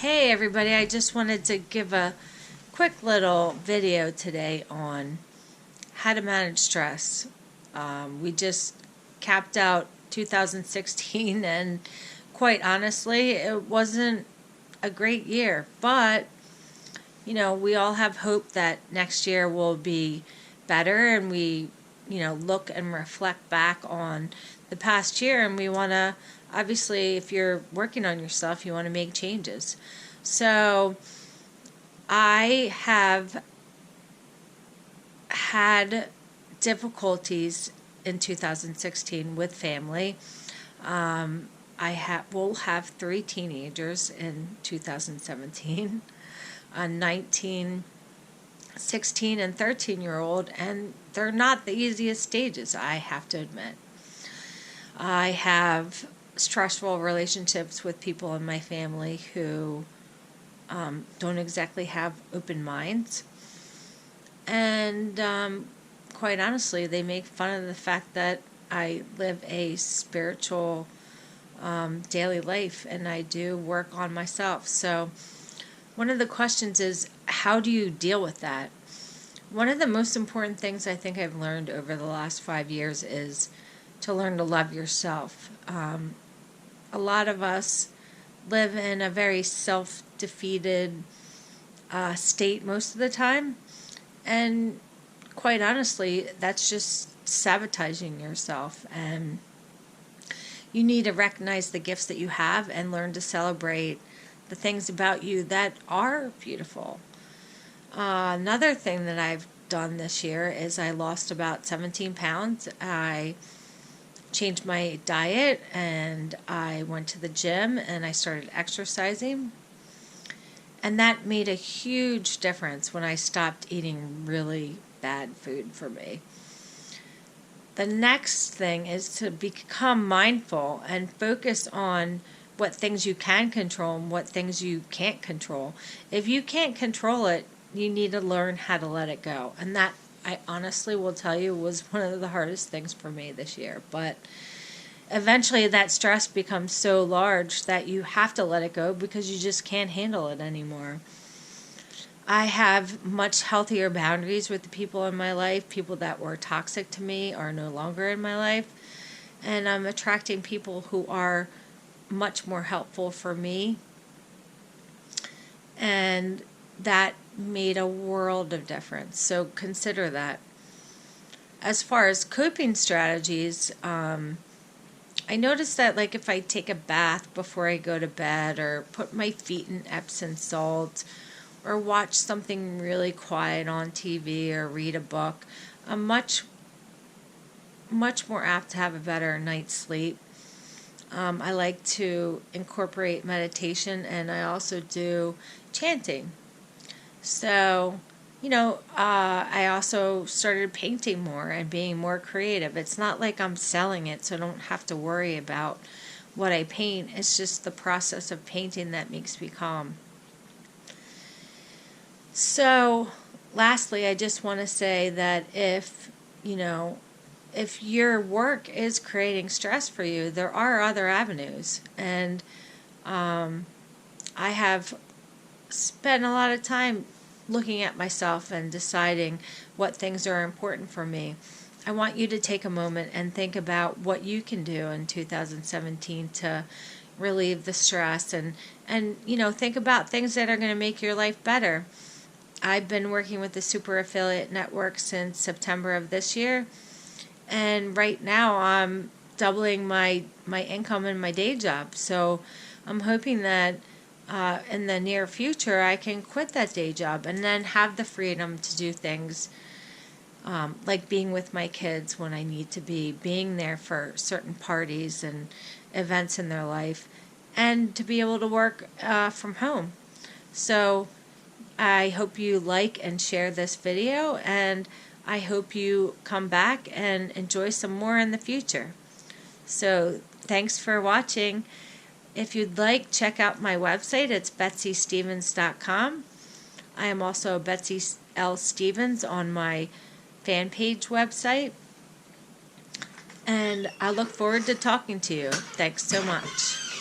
Hey everybody, I just wanted to give a quick little video today on how to manage stress. We just capped out 2016 and quite honestly, it wasn't a great year, but we all have hope that next year will be better and we look and reflect back on the past year and we want to obviously if you're working on yourself you want to make changes. So I have had difficulties in 2016 with family. Will have three teenagers in 2017, a 19, 16, and 13-year-old, and they're not the easiest stages, I have to admit. I have stressful relationships with people in my family who don't exactly have open minds. And quite honestly, they make fun of the fact that I live a spiritual daily life and I do work on myself. So one of the questions is, how do you deal with that? One of the most important things I think I've learned over the last 5 years is to learn to love yourself. A lot of us live in a very self-defeated state most of the time, and quite honestly, that's just sabotaging yourself. And you need to recognize the gifts that you have and learn to celebrate the things about you that are beautiful. Another thing that I've done this year is I lost about 17 pounds. I changed my diet and I went to the gym and I started exercising. And that made a huge difference when I stopped eating really bad food for me. The next thing is to become mindful and focus on what things you can control and what things you can't control. If you can't control it, you need to learn how to let it go. And that, I honestly will tell you, was one of the hardest things for me this year. But eventually that stress becomes so large that you have to let it go because you just can't handle it anymore. I have much healthier boundaries with the people in my life. People that were toxic to me are no longer in my life. And I'm attracting people who are much more helpful for me. And that made a world of difference. So consider that. As far as coping strategies, I noticed that like if I take a bath before I go to bed or put my feet in Epsom salt or watch something really quiet on TV or read a book, I'm much more apt to have a better night's sleep. I like to incorporate meditation and I also do chanting. So, I also started painting more and being more creative. It's not like I'm selling it, so I don't have to worry about what I paint. It's just the process of painting that makes me calm. So, lastly, I just want to say that if your work is creating stress for you, there are other avenues. And I have spent a lot of time looking at myself and deciding what things are important for me. I want you to take a moment and think about what you can do in 2017 to relieve the stress and think about things that are going to make your life better. I've been working with the Super Affiliate Network since September of this year, and right now I'm doubling my income in my day job. So I'm hoping that in the near future I can quit that day job and then have the freedom to do things like being with my kids when I need to be, being there for certain parties and events in their life, and to be able to work from home. So I hope you like and share this video, and I hope you come back and enjoy some more in the future. So thanks for watching. If you'd like, check out my website. It's BetsyStevens.com. I am also Betsy L. Stevens on my fan page website. And I look forward to talking to you. Thanks so much.